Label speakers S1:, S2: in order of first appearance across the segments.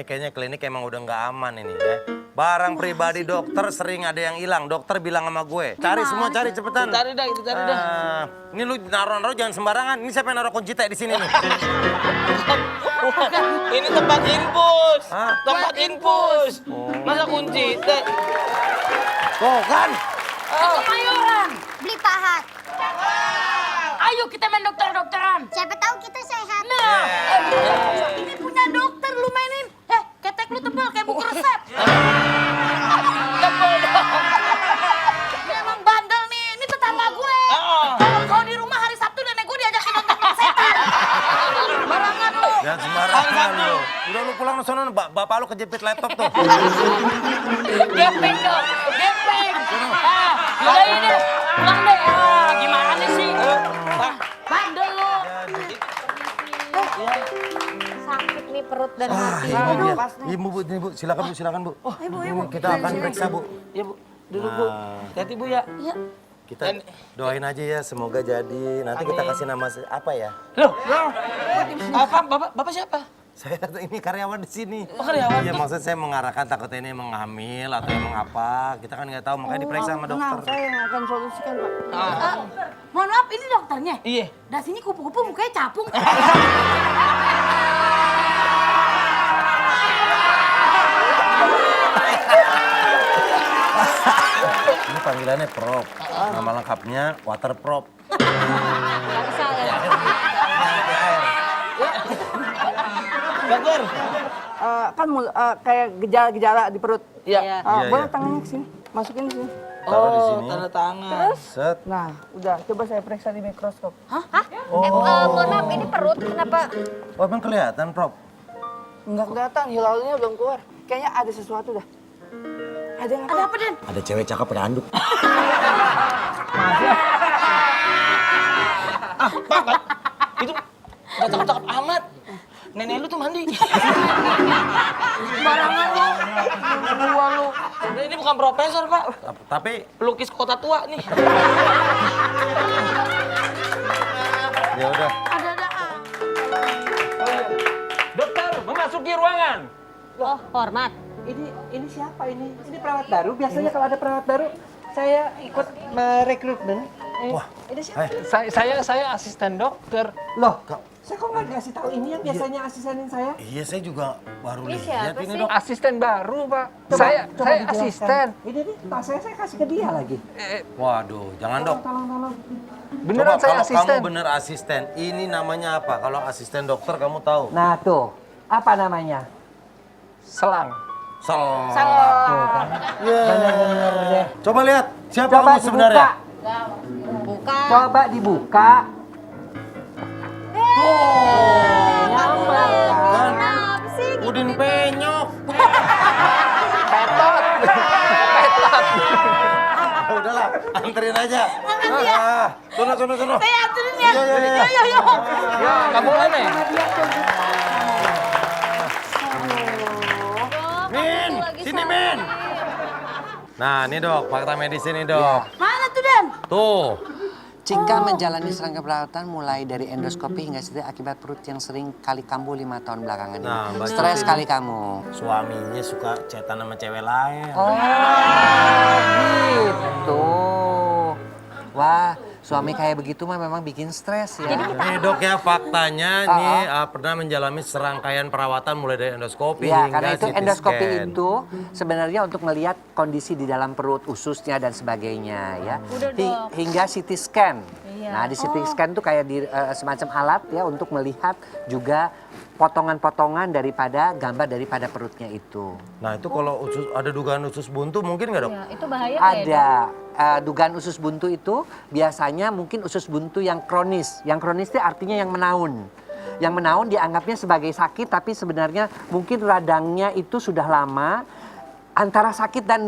S1: ini kayaknya klinik emang udah nggak aman ini ya. Barang pribadi dokter sering ada yang hilang. Dokter bilang sama gue, cari semua, cari cepetan.
S2: Cari dah, kita cari dah.
S1: Ini lu naruh-naruh jangan sembarangan. Ini siapa yang naruh kunci teh di sini nih?
S2: Ini tempat infus.
S1: Hah?
S2: Tempat infus. Masa kunci?
S1: Tuh kan?
S3: Kemayoran.
S4: Beli pahat.
S3: Ayo kita main dokter-dokteran.
S4: Siapa tahu kita sehat.
S3: Nah, ini punya dokter lu mainin. Ketek lu tebal kayak buku resep.
S2: Tebel dong.
S3: Ini emang bandel nih. Ini tetangga gue. Kalau di rumah hari Sabtu nenek gue diajakin nonton setan. Barangan lu.
S1: Jangan sembarangan lu. Udah lu pulang ke sana, bapak lu kejepit laptop tuh.
S3: Gepeng dong. Gepeng. Udah ini. Pulang deh. Gimana sih? Bandel lu.
S4: Sakit nih perut dan hati.
S1: Ini dia. Ibu, Bu, ini Bu, silakan Bu. Ibu. Kita akan periksa Bu.
S2: Ya Bu, duduk Bu. Hati-hati Bu ya.
S3: Iya.
S1: Kita doain aja ya, semoga jadi. Nanti kita kasih nama apa ya?
S2: Loh, apa? Bapak siapa?
S1: Saya ini karyawan di sini.
S2: Oh, karyawan?
S1: Iya, maksud saya mengarahkan takutnya ini emang hamil atau emang apa. Kita kan nggak tahu, makanya diperiksa sama dokter.
S5: Saya yang akan solusikan, Pak.
S3: Mohon maaf, ini dokternya?
S2: Iya.
S3: Dari sini kupu-kupu mukanya capung.
S1: Ini panggilannya prop. Nama lengkapnya water prop.
S2: Dokter.
S5: Kan kayak gejala-gejala di perut.
S2: Iya.
S1: Iya,
S5: Boleh
S1: iya.
S5: tangannya ke sini, masukin ke sini.
S1: Taruh di sini.
S2: Tanda tangan.
S5: Terus?
S1: Set.
S5: Nah, udah. Coba saya periksa di mikroskop.
S4: Hah? Mohon maaf, ini perut kenapa?
S1: Oh, emang kelihatan prop?
S5: Nggak kelihatan, hilalnya belum keluar. Kayaknya ada sesuatu dah. Ada yang
S3: Ada apa, Den?
S1: Ada cewek cakep pada anduk.
S2: Pak, itu nggak cakep-cakep amat. Nenek lu tuh mandi.
S3: Barangan lu.
S2: Gua lu. Ini bukan profesor, Pak.
S1: Tapi
S2: Pelukis kota tua nih.
S1: ya udah.
S6: Dokter, memasuki ruangan.
S4: Oh, hormat.
S5: Ini siapa ini? Ini perawat baru. Biasanya kalau ada perawat baru, saya ikut merekrutmen.
S1: Wah.
S5: Ini siapa?
S6: Saya asisten dokter.
S5: Loh, saya kok nggak dikasih tahu ini yang biasanya asistenin saya?
S1: Iya, saya juga baru
S4: Ini
S1: lihat
S4: siapa
S1: ini
S4: sih?
S1: dok.
S6: Asisten baru, Pak.
S5: Coba
S6: Saya
S5: dijelaskan.
S6: asisten.
S5: Ini nih, tas saya kasih ke dia lagi.
S1: Waduh, jangan dok.
S5: Tolong.
S6: Beneran
S1: Coba
S6: saya
S1: kalau
S6: asisten.
S1: kamu bener asisten, ini namanya apa? Kalau asisten dokter kamu tahu?
S5: Nah tuh, apa namanya?
S6: Selang.
S1: Salah.
S5: Bener-bener deh.
S1: Coba lihat, siapa
S5: Coba
S1: kamu sebenarnya?
S4: Buka.
S5: Coba dibuka.
S1: Kan?
S4: Kenapa sih?
S1: Udin penyok. Udahlah, anterin aja. Makasih ya. Sono.
S3: Saya anterin ya.
S1: Iya.
S3: Yo.
S6: Ya, nggak boleh nih.
S1: Min, sini Min. Nah, ini dok, fakta medis ini dok.
S3: Mana tuh, Den?
S1: Tuh.
S7: Jika menjalani serangkaian perawatan mulai dari endoskopi hingga sedih akibat perut yang sering kali kambuh 5 tahun belakangan ini.
S1: Nah, Mbak
S7: Stres
S1: Judin.
S7: kali kamu.
S1: Suaminya suka chatan sama cewek lain.
S7: Oh gitu. Wah, suami kayak begitu mah memang bikin stres ya.
S1: Nih dok ya, faktanya nih pernah menjalani serangkaian perawatan mulai dari endoskopi
S7: Ya,
S1: hingga
S7: karena itu
S1: CT
S7: endoskopi
S1: scan.
S7: itu sebenarnya untuk melihat kondisi di dalam perut, ususnya dan sebagainya ya. Hingga CT scan. Nah, di CT scan tuh kayak di semacam alat ya untuk melihat juga potongan-potongan daripada gambar daripada perutnya itu.
S1: Nah itu kalau ada dugaan usus buntu mungkin nggak dok?
S4: Ya, itu bahaya
S7: Ada dugaan usus buntu itu biasanya mungkin usus buntu yang kronis. Yang kronis itu artinya yang menaun. Yang menaun dianggapnya sebagai sakit tapi sebenarnya mungkin radangnya itu sudah lama. Antara sakit dan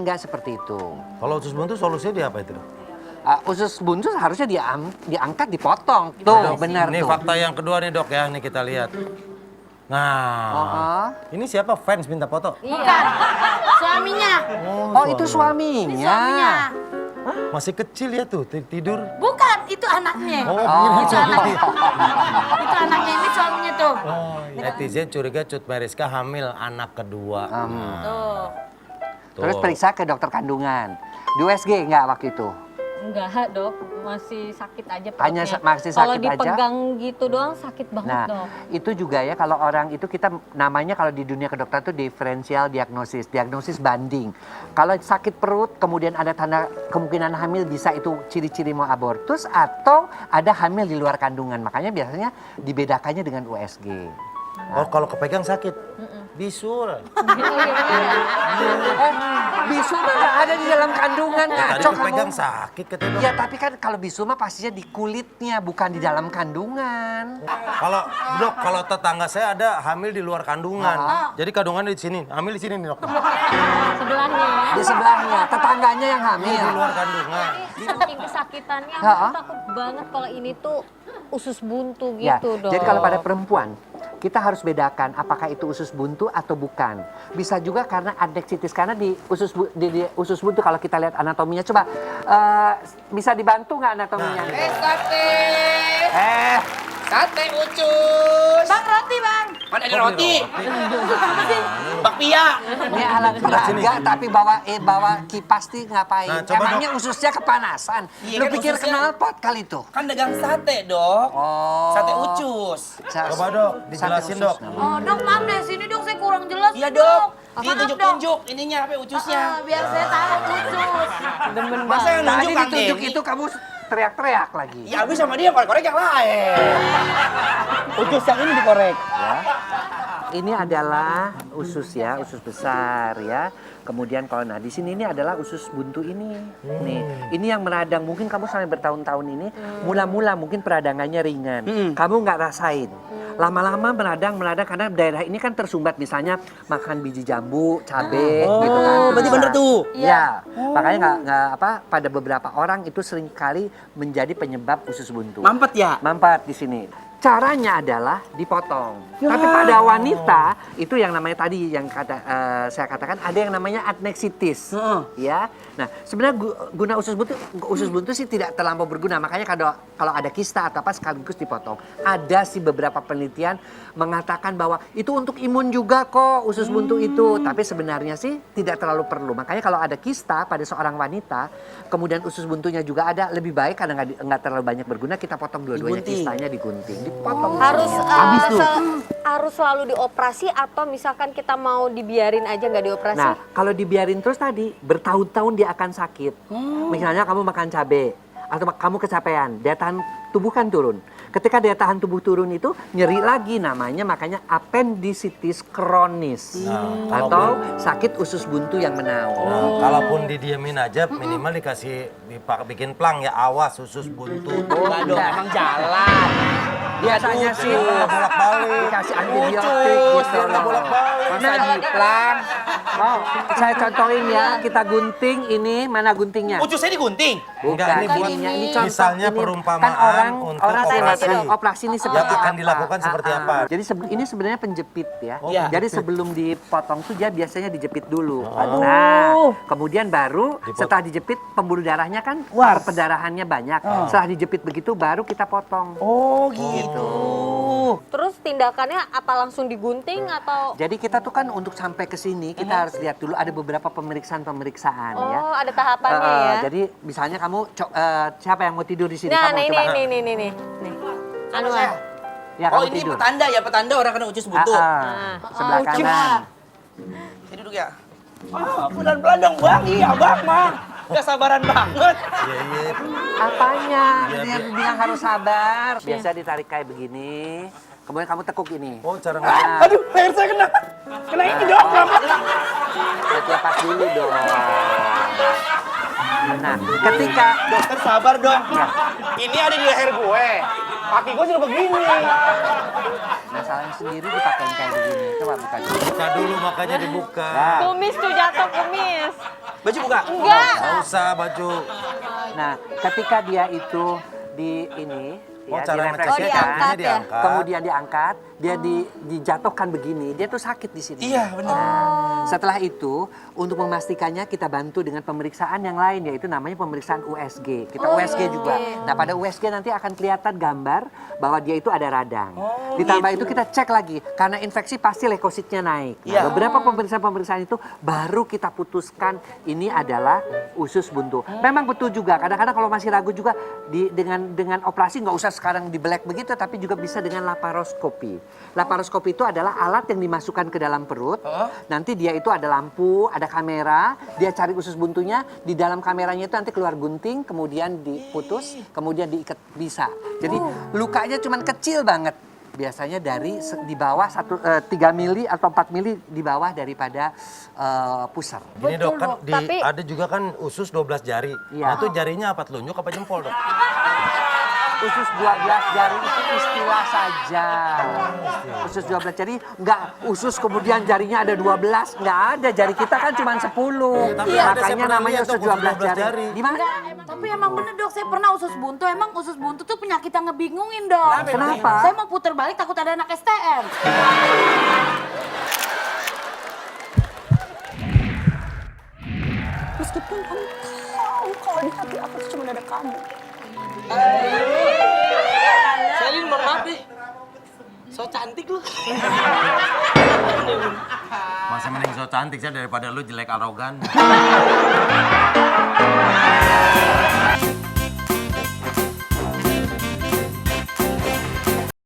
S7: enggak seperti itu.
S1: Kalau usus buntu solusinya di apa itu dok?
S7: Usus buntu harusnya diangkat, dipotong. Tuh, benar
S1: Ini
S7: tuh.
S1: fakta yang kedua nih dok ya, ini kita lihat. Nah, ini siapa fans minta foto?
S4: Iya. Suaminya.
S7: Oh, itu suaminya.
S4: Suaminya.
S1: Masih kecil ya tuh tidur.
S3: Bukan, itu anaknya.
S1: Oh,
S3: Itu anaknya. Itu anaknya, ini suaminya tuh.
S1: Netizen curiga Cut Meriska hamil anak kedua.
S3: Tuh.
S7: Terus periksa ke dokter kandungan. Di USG nggak waktu itu?
S4: Enggak, Dok. Masih sakit aja
S7: Hanya
S4: perutnya.
S7: masih
S4: Kalau
S7: sakit aja?
S4: dipegang gitu doang sakit banget,
S7: Nah,
S4: Dok.
S7: itu juga ya kalau orang itu kita namanya kalau di dunia kedokteran itu diferensial diagnosis banding. Kalau sakit perut kemudian ada tanda kemungkinan hamil bisa itu ciri-ciri mau abortus atau ada hamil di luar kandungan. Makanya biasanya dibedakannya dengan USG.
S1: Oh, kalau kepegang sakit. Bisul.
S7: Bisul mah nggak ada di dalam kandungan,
S1: Tadi
S7: ngaco kamu.
S1: kepegang sakit katanya. Dok.
S7: Ya tapi kan kalau bisul mah pastinya di kulitnya bukan di dalam kandungan.
S1: Kalau Dok, kalau tetangga saya ada hamil di luar kandungan. Jadi kandungannya di sini, hamil di sini nih, Dok.
S4: Sebelahnya.
S7: Di sebelahnya, tetangganya yang hamil.
S1: Di luar kandungan.
S4: Saking kesakitannya,
S7: Ha-ha.
S4: aku takut banget kalau ini tuh usus buntu
S7: Ya,
S4: gitu, Dok.
S7: jadi kalau pada perempuan, kita harus bedakan apakah itu usus buntu atau bukan. Bisa juga karena adneksitis, karena di usus buntu kalau kita lihat anatominya, coba bisa dibantu nggak anatominya?
S2: Sate.
S7: Eh,
S2: Sate Ucus.
S3: Bang, roti, Bang.
S2: Mana ada roti? Bakpia.
S7: ini alat peraga tapi bawa kipas nih ngapain?
S1: Nah, coba,
S7: Emangnya ususnya kepanasan?
S2: Iya,
S7: Lu
S2: kan
S7: pikir
S2: ususnya-
S7: knalpot kali itu?
S2: Kan dagang sate, Dok.
S7: Oh.
S2: Sate Ucus.
S1: Coba, Dok, dijelasin,
S7: Sate usus
S1: Dok.
S7: namanya.
S3: Oh, Dok, maaf deh, sini Dok saya kurang jelas.
S2: Iya,
S3: nih,
S2: Dok.
S3: Maaf,
S2: Dia
S3: Dok.
S2: tunjuk-tunjuk ininya apa ucusnya.
S3: Biar saya tahu usus.
S2: Masa yang
S7: Tadi
S2: nunjuk Kang
S7: ditunjuk
S2: Denny?
S7: itu kamu teriak-teriak lagi.
S2: Ya habis sama dia korek-korek yang lain. Ucus yang ini dikorek.
S7: Ini adalah usus ya, usus besar ya. Kemudian kalau di sini ini adalah usus buntu ini. Nih, ini yang meradang. Mungkin kamu sampai bertahun-tahun ini, mula-mula mungkin peradangannya ringan. Kamu nggak rasain. Lama-lama meradang karena daerah ini kan tersumbat. Misalnya makan biji jambu, cabai, gitu kan.
S2: Oh, berarti
S7: Bisa.
S2: bener tuh.
S7: Ya, makanya nggak apa. Pada beberapa orang itu seringkali menjadi penyebab usus buntu.
S2: Mampet ya?
S7: Mampet di sini. Caranya adalah dipotong. Tapi pada wanita itu yang namanya tadi yang saya katakan ada yang namanya adneksitis. Ya. Nah, sebenarnya guna usus buntu sih tidak terlampau berguna. Makanya kalau ada kista atau apa sekaligus dipotong. Ada sih beberapa penelitian mengatakan bahwa itu untuk imun juga kok usus buntu itu. Tapi sebenarnya sih tidak terlalu perlu. Makanya kalau ada kista pada seorang wanita, kemudian usus buntunya juga ada, lebih baik karena nggak terlalu banyak berguna kita potong dua-duanya,
S2: Digunting.
S7: kistanya digunting. Dipotong.
S4: Harus
S7: Habis tuh.
S4: harus selalu dioperasi atau misalkan kita mau dibiarin aja nggak dioperasi?
S7: Nah, kalau dibiarin terus tadi, bertahun-tahun dia akan sakit. Misalnya kamu makan cabai atau kamu kecapean, daya tahan tubuh kan turun. Ketika daya tahan tubuh turun itu nyeri lagi, namanya makanya appendicitis kronis atau sakit usus buntu yang menaun.
S1: Nah, kalaupun didiamin aja minimal dikasih bikin plang ya, awas usus buntu.
S2: Enggak dong, emang jalan.
S7: Biasanya sih
S1: bolak-balik.
S7: dikasih antibiotik gitu loh.
S2: Masa diplang.
S7: Oh, saya contohin ya, kita gunting ini, mana guntingnya?
S2: Ucusnya digunting.
S1: Enggak, ini buat
S7: ininya, ini contoh.
S1: misalnya
S7: Ini
S1: perumpamaan
S7: kan orang
S1: untuk
S7: operasi.
S1: operasi.
S7: Operasi ini
S1: Yang
S7: seperti
S1: akan
S7: apa?
S1: dilakukan seperti apa?
S7: Jadi ini sebenarnya penjepit ya.
S2: Iya.
S7: Jadi sebelum dipotong tuh dia biasanya dijepit dulu. Nah, kemudian baru setelah dijepit pembuluh darahnya kan pendarahannya banyak. Setelah dijepit begitu baru kita potong.
S2: Oh gitu.
S4: Terus tindakannya apa langsung digunting atau?
S7: Jadi kita tuh kan untuk sampai ke sini kita harus lihat dulu ada beberapa pemeriksaan ya.
S4: Oh, ada tahapannya ya.
S7: Jadi misalnya kamu siapa yang mau tidur di sini?
S4: Nah,
S7: Kamu
S4: ini
S7: coba.
S4: nih. Anu ah.
S7: Ya,
S2: Oh
S7: kamu
S2: ini
S7: tidur.
S2: petanda orang kena ucus buntu.
S7: Sebelah kanan.
S2: Ini duduk ya. Pelan-pelan dong bang, iya bang mah. Gak sabaran banget.
S7: Apanya? Dia bilang harus sabar. Biasa ditarik kayak begini. Kemudian kamu tekuk ini.
S1: Oh, cara
S7: Nah,
S2: Aduh, leher saya kena. Kena ini dong, pelan-pelan.
S7: lepas dulu dong. Nah, ketika
S2: Dokter sabar dong. Ini ada di leher gue. Kaki gue sudah begini.
S7: masalahnya sendiri dipakein kayak begini. Coba buka dulu.
S1: buka dulu makanya dibuka.
S7: Nah,
S4: Kumis tuh jatuh kumis.
S2: Baju buka.
S4: Enggak.
S1: Nggak usah baju.
S7: nah, ketika dia itu di ini
S1: Oh,
S7: ya,
S1: cara
S7: direfleksikan.
S1: ngeceknya
S4: diangkat
S1: kakinya
S4: ya?
S1: diangkat.
S7: Kemudian diangkat, dia dijatuhkan begini, dia tuh sakit di sini.
S2: Iya, benar.
S7: Setelah itu, untuk memastikannya kita bantu dengan pemeriksaan yang lain, yaitu namanya pemeriksaan USG. Kita USG juga. Nah, pada USG nanti akan kelihatan gambar bahwa dia itu ada radang. Ditambah itu kita cek lagi, karena infeksi pasti leukositnya naik. Nah,
S2: Iya.
S7: beberapa pemeriksaan-pemeriksaan itu baru kita putuskan ini adalah usus buntu. Memang betul juga, kadang-kadang kalau masih ragu juga dengan operasi nggak usah sekarang di black begitu, tapi juga bisa dengan laparoskopi. Laparoskopi itu adalah alat yang dimasukkan ke dalam perut. Nanti dia itu ada lampu, ada kamera, dia cari usus buntunya, di dalam kameranya itu nanti keluar gunting, kemudian diputus, kemudian diikat bisa. Jadi lukanya cuman kecil banget. Biasanya dari di bawah 3 mili atau 4 mili di bawah daripada pusar.
S1: Gini dok, kan
S4: Dok, tapi-
S1: ada juga kan usus 12 jari.
S7: Iya.
S1: Nah, itu jarinya apa, telunjuk apa jempol dok?
S7: Usus 12 jari itu istilah saja. Usus 12 jari, nggak usus kemudian jarinya ada 12, nggak ada. Jari kita kan cuma 10.
S1: Tapi ada, saya
S7: Makanya
S1: pernah
S7: namanya
S1: lihat
S7: usus
S1: tuh,
S7: 12
S1: 12
S7: jari.
S1: jari.
S7: Di mana?
S3: Tapi emang bener dok, saya pernah usus buntu. Emang usus buntu tuh penyakit yang ngebingungin dok.
S7: Kenapa?
S3: Saya mau puter balik takut ada anak STM.
S8: Meskipun kamu tahu kalau di hati aku tuh cuma ada kamu.
S2: Selin, mohon maaf deh. So cantik lu.
S1: Masa mending so cantik saya daripada lu jelek arogan.